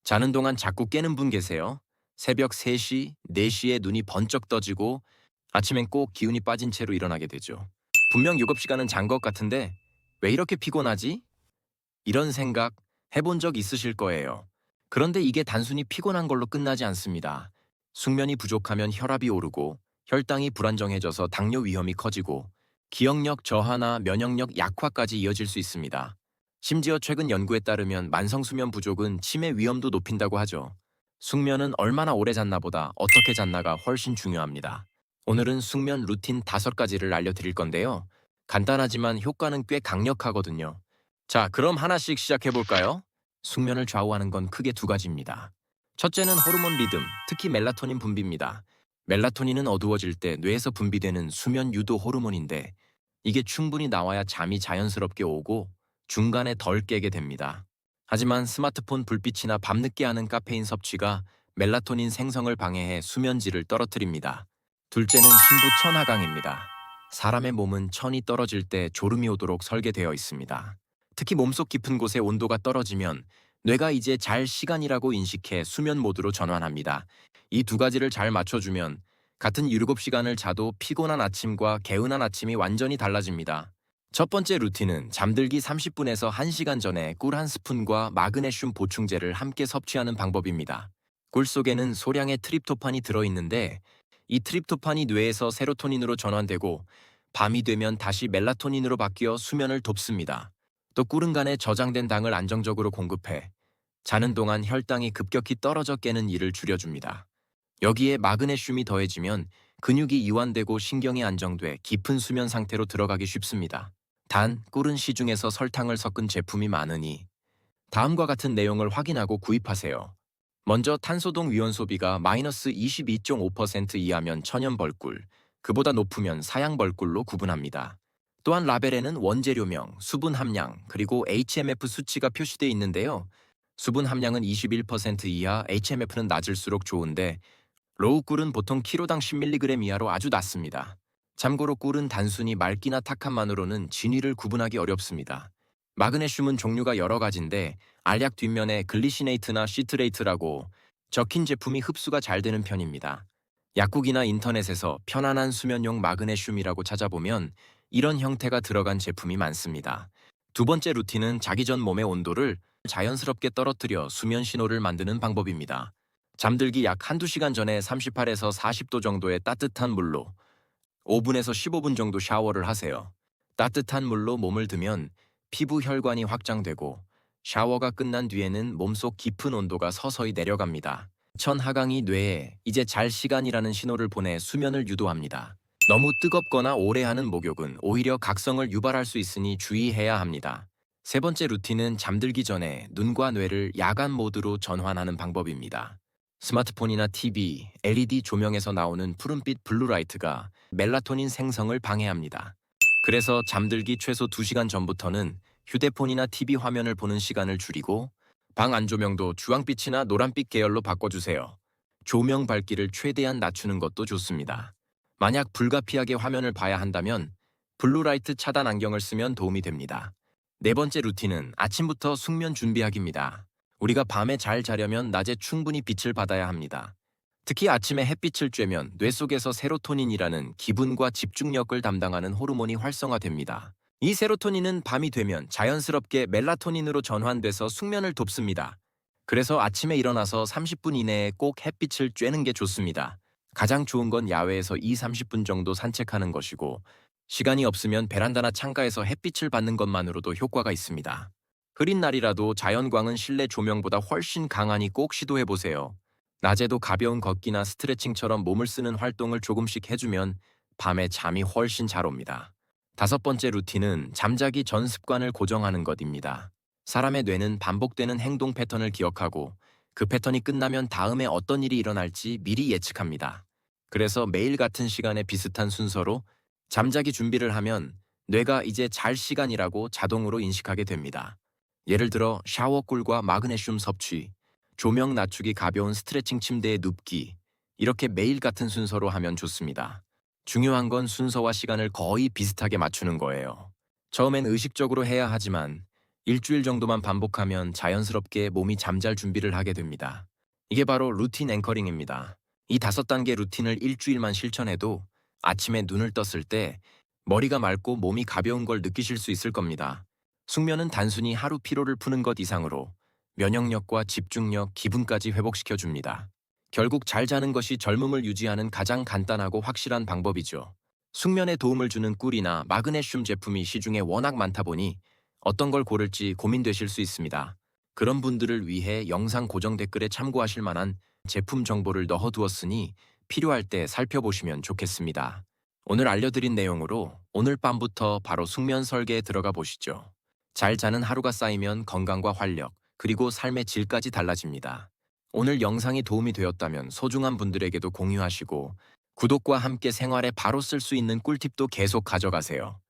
자는 동안 자꾸 깨는 분 계세요? 새벽 3시, 4시에 눈이 번쩍 떠지고 아침엔 꼭 기운이 빠진 채로 일어나게 되죠. 분명 7시간은 잔 것 같은데 왜 이렇게 피곤하지? 이런 생각 해본 적 있으실 거예요. 그런데 이게 단순히 피곤한 걸로 끝나지 않습니다. 숙면이 부족하면 혈압이 오르고 혈당이 불안정해져서 당뇨 위험이 커지고 기억력 저하나 면역력 약화까지 이어질 수 있습니다. 심지어 최근 연구에 따르면 만성 수면 부족은 치매 위험도 높인다고 하죠. 숙면은 얼마나 오래 잤나 보다 어떻게 잤나가 훨씬 중요합니다. 오늘은 숙면 루틴 5가지를 알려드릴 건데요. 간단하지만 효과는 꽤 강력하거든요. 자, 그럼 하나씩 시작해 볼까요? 숙면을 좌우하는 건 크게 2가지입니다. 첫째는 호르몬 리듬, 특히 멜라토닌 분비입니다. 멜라토닌은 어두워질 때 뇌에서 분비되는 수면 유도 호르몬인데 이게 충분히 나와야 잠이 자연스럽게 오고 중간에 덜 깨게 됩니다. 하지만 스마트폰 불빛이나 밤늦게 하는 카페인 섭취가 멜라토닌 생성을 방해해 수면질을 떨어뜨립니다. 둘째는 신부 천하강입니다. 사람의 몸은 천이 떨어질 때 졸음이 오도록 설계되어 있습니다. 특히 몸속 깊은 곳의 온도가 떨어지면 뇌가 이제 잘 시간이라고 인식해 수면 모드로 전환합니다. 이 2가지를 잘 맞춰주면 같은 7시간을 자도 피곤한 아침과 개운한 아침이 완전히 달라집니다. 첫 번째 루틴은 잠들기 30분에서 1시간 전에 꿀 한 스푼과 마그네슘 보충제를 함께 섭취하는 방법입니다. 꿀 속에는 소량의 트립토판이 들어있는데 이 트립토판이 뇌에서 세로토닌으로 전환되고 밤이 되면 다시 멜라토닌으로 바뀌어 수면을 돕습니다. 또 꿀은 간에 저장된 당을 안정적으로 공급해 자는 동안 혈당이 급격히 떨어져 깨는 일을 줄여줍니다. 여기에 마그네슘이 더해지면 근육이 이완되고 신경이 안정돼 깊은 수면 상태로 들어가기 쉽습니다. 단, 꿀은 시중에서 설탕을 섞은 제품이 많으니 다음과 같은 내용을 확인하고 구입하세요. 먼저 탄소동 위원 소비가 마이너스 22.5% 이하면 천연벌꿀, 그보다 높으면 사양벌꿀로 구분합니다. 또한 라벨에는 원재료명, 수분 함량, 그리고 HMF 수치가 표시되어 있는데요. 수분 함량은 21% 이하, HMF는 낮을수록 좋은데 로우 꿀은 보통 키로당 10mg 이하로 아주 낮습니다. 참고로 꿀은 단순히 맑기나 탁함만으로는 진위를 구분하기 어렵습니다. 마그네슘은 종류가 여러 가지인데 알약 뒷면에 글리시네이트나 시트레이트라고 적힌 제품이 흡수가 잘 되는 편입니다. 약국이나 인터넷에서 편안한 수면용 마그네슘이라고 찾아보면 이런 형태가 들어간 제품이 많습니다. 2번째 루틴은 자기 전 몸의 온도를 자연스럽게 떨어뜨려 수면 신호를 만드는 방법입니다. 잠들기 약 1~2시간 전에 38에서 40도 정도의 따뜻한 물로 5분에서 15분 정도 샤워를 하세요. 따뜻한 물로 몸을 드면 피부 혈관이 확장되고 샤워가 끝난 뒤에는 몸속 깊은 온도가 서서히 내려갑니다. 천하강이 뇌에 이제 잘 시간이라는 신호를 보내 수면을 유도합니다. 너무 뜨겁거나 오래 하는 목욕은 오히려 각성을 유발할 수 있으니 주의해야 합니다. 3번째 루틴은 잠들기 전에 눈과 뇌를 야간 모드로 전환하는 방법입니다. 스마트폰이나 TV, LED 조명에서 나오는 푸른빛 블루라이트가 멜라토닌 생성을 방해합니다. 그래서 잠들기 최소 2시간 전부터는 휴대폰이나 TV 화면을 보는 시간을 줄이고 방 안조명도 주황빛이나 노란빛 계열로 바꿔주세요. 조명 밝기를 최대한 낮추는 것도 좋습니다. 만약 불가피하게 화면을 봐야 한다면 블루라이트 차단 안경을 쓰면 도움이 됩니다. 4번째 루틴은 아침부터 숙면 준비하기입니다. 우리가 밤에 잘 자려면 낮에 충분히 빛을 받아야 합니다. 특히 아침에 햇빛을 쬐면 뇌 속에서 세로토닌이라는 기분과 집중력을 담당하는 호르몬이 활성화됩니다. 이 세로토닌은 밤이 되면 자연스럽게 멜라토닌으로 전환돼서 숙면을 돕습니다. 그래서 아침에 일어나서 30분 이내에 꼭 햇빛을 쬐는 게 좋습니다. 가장 좋은 건 야외에서 2~30분 정도 산책하는 것이고 시간이 없으면 베란다나 창가에서 햇빛을 받는 것만으로도 효과가 있습니다. 흐린 날이라도 자연광은 실내 조명보다 훨씬 강하니 꼭 시도해보세요. 낮에도 가벼운 걷기나 스트레칭처럼 몸을 쓰는 활동을 조금씩 해주면 밤에 잠이 훨씬 잘 옵니다. 5번째 루틴은 잠자기 전 습관을 고정하는 것입니다. 사람의 뇌는 반복되는 행동 패턴을 기억하고 그 패턴이 끝나면 다음에 어떤 일이 일어날지 미리 예측합니다. 그래서 매일 같은 시간에 비슷한 순서로 잠자기 준비를 하면 뇌가 이제 잘 시간이라고 자동으로 인식하게 됩니다. 예를 들어 샤워꿀과 마그네슘 섭취, 조명 낮추기 가벼운 스트레칭 침대에 눕기, 이렇게 매일 같은 순서로 하면 좋습니다. 중요한 건 순서와 시간을 거의 비슷하게 맞추는 거예요. 처음엔 의식적으로 해야 하지만 일주일 정도만 반복하면 자연스럽게 몸이 잠잘 준비를 하게 됩니다. 이게 바로 루틴 앵커링입니다. 이 5단계 루틴을 일주일만 실천해도 아침에 눈을 떴을 때 머리가 맑고 몸이 가벼운 걸 느끼실 수 있을 겁니다. 숙면은 단순히 하루 피로를 푸는 것 이상으로 면역력과 집중력, 기분까지 회복시켜 줍니다. 결국 잘 자는 것이 젊음을 유지하는 가장 간단하고 확실한 방법이죠. 숙면에 도움을 주는 꿀이나 마그네슘 제품이 시중에 워낙 많다 보니 어떤 걸 고를지 고민되실 수 있습니다. 그런 분들을 위해 영상 고정 댓글에 참고하실 만한 제품 정보를 넣어두었으니 필요할 때 살펴보시면 좋겠습니다. 오늘 알려드린 내용으로 오늘 밤부터 바로 숙면 설계에 들어가 보시죠. 잘 자는 하루가 쌓이면 건강과 활력, 그리고 삶의 질까지 달라집니다. 오늘 영상이 도움이 되었다면 소중한 분들에게도 공유하시고 구독과 함께 생활에 바로 쓸 수 있는 꿀팁도 계속 가져가세요.